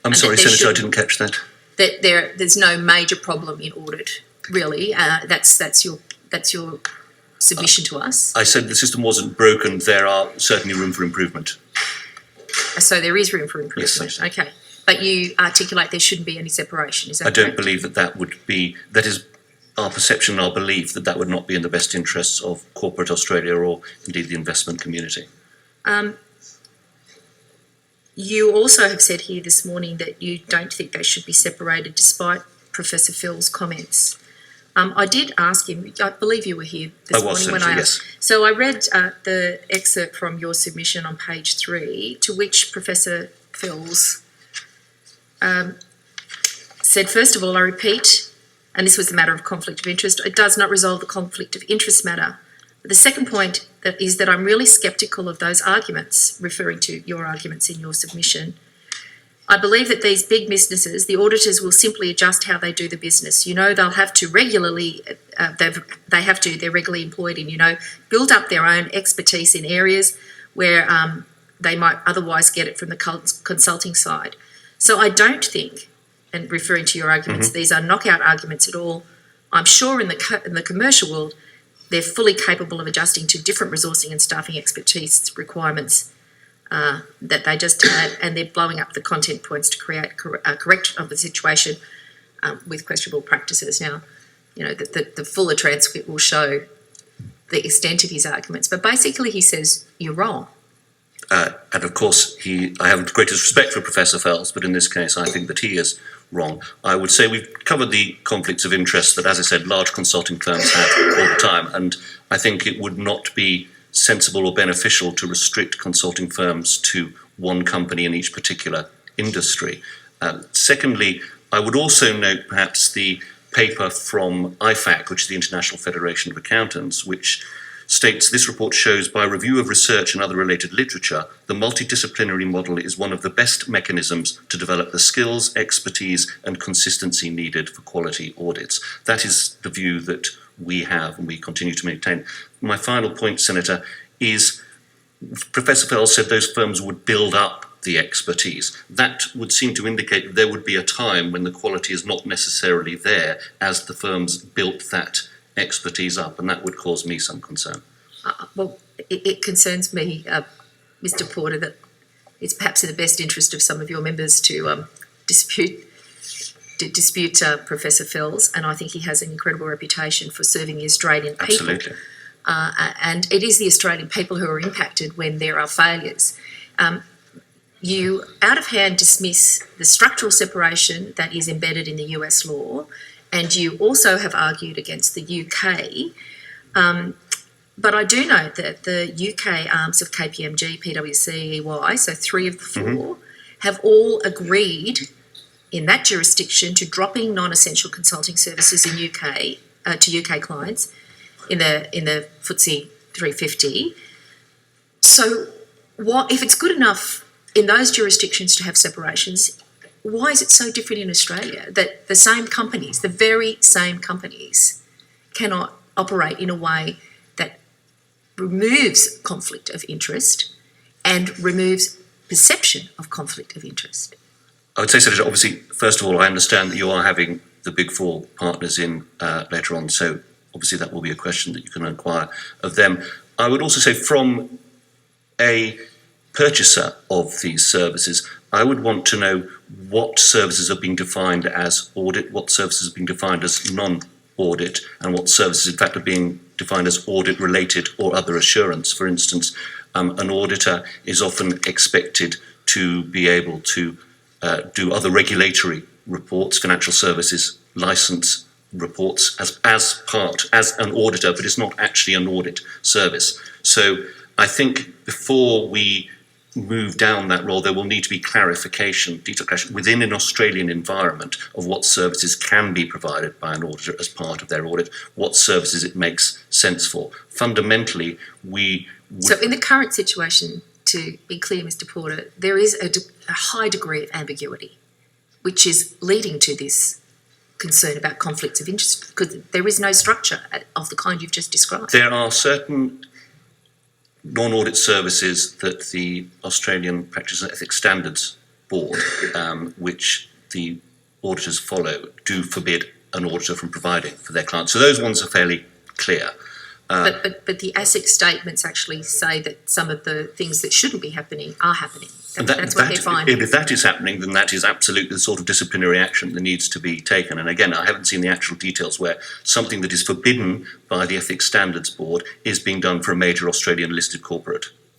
I'm sorry, Senator, I didn't catch that. That there's no major problem in audit, really. That's your submission to us. I said the system wasn't broken. There are certainly room for improvement. So there is room for improvement. Yes. Okay. But you articulate there shouldn't be any separation, is that correct? I don't believe that would be, that is our perception and our belief that would not be in the best interests of corporate Australia or indeed the investment community. You also have said here this morning that you don't think they should be separated despite Professor Phil's comments. I did ask him, I believe you were here this morning when I asked. Yes. So I read the excerpt from your submission on page 3, to which Professor Phil's said, first of all, I repeat, and this was the matter of conflict of interest, it does not resolve the conflict of interest matter. But the second point is that I'm really sceptical of those arguments, referring to your arguments in your submission. I believe that these big businesses, the auditors will simply adjust how they do the business. You know, they'll have to regularly, they're regularly employed in, build up their own expertise in areas where they might otherwise get it from the consulting side. So I don't think, and referring to your arguments, these are knockout arguments at all. I'm sure in the commercial world, they're fully capable of adjusting to different resourcing and staffing expertise requirements that they just had, and they're blowing up the content points to create a correction of the situation with questionable practices. Now, the fuller transcript will show the extent of his arguments, but basically he says you're wrong. And of course, I have the greatest respect for Professor Fells, but in this case, I think that he is wrong. I would say we've covered the conflicts of interest that, as I said, large consulting firms have all the time, and I think it would not be sensible or beneficial to restrict consulting firms to one company in each particular industry. Secondly, I would also note perhaps the paper from IFAC, which is the International Federation of Accountants, which states this report shows by review of research and other related literature, the multidisciplinary model is one of the best mechanisms to develop the skills, expertise and consistency needed for quality audits. That is the view that we have and we continue to maintain. My final point, Senator, is Professor Fells said those firms would build up the expertise. That would seem to indicate that there would be a time when the quality is not necessarily there as the firms built that expertise up, and that would cause me some concern. Well, it concerns me, Mr. Porter, that it's perhaps in the best interest of some of your members to dispute Professor Fells, and I think he has an incredible reputation for serving the Australian people. Absolutely. And it is the Australian people who are impacted when there are failures. You out of hand dismiss the structural separation that is embedded in the US law, and you also have argued against the UK. But I do note that the UK arms of KPMG, PwC, EY, so 3 of the 4, have all agreed in that jurisdiction to dropping non-essential consulting services in UK to UK clients in the FTSE 350. So if it's good enough in those jurisdictions to have separations, why is it so different in Australia that the same companies, the very same companies, cannot operate in a way that removes conflict of interest and removes perception of conflict of interest? I would say, Senator, obviously, first of all, I understand that you are having the Big Four partners in later on, so obviously that will be a question that you can inquire of them. I would also say from a purchaser of these services, I would want to know what services are being defined as audit, what services are being defined as non-audit, and what services, in fact, are being defined as audit-related or other assurance. For instance, an auditor is often expected to be able to do other regulatory reports, financial services, license reports as an auditor, but it's not actually an audit service. So I think before we move down that role, there will need to be clarification, detailed clarification within an Australian environment of what services can be provided by an auditor as part of their audit, what services it makes sense for. Fundamentally, So in the current situation, to be clear, Mr. Porter, there is a high degree of ambiguity, which is leading to this concern about conflicts of interest, because there is no structure of the kind you've just described. There are certain non-audit services that the Australian Practice and Ethics Standards board, which the auditors follow, do forbid an auditor from providing for their clients. So those ones are fairly clear. But the ASIC statements actually say that some of the things that shouldn't be happening are happening. That's what they're finding. If that is happening, then that is absolutely the sort of disciplinary action that needs to be taken. And again, I haven't seen the actual details where something that is forbidden by the Ethics Standards Board is being done for a major Australian listed corporate.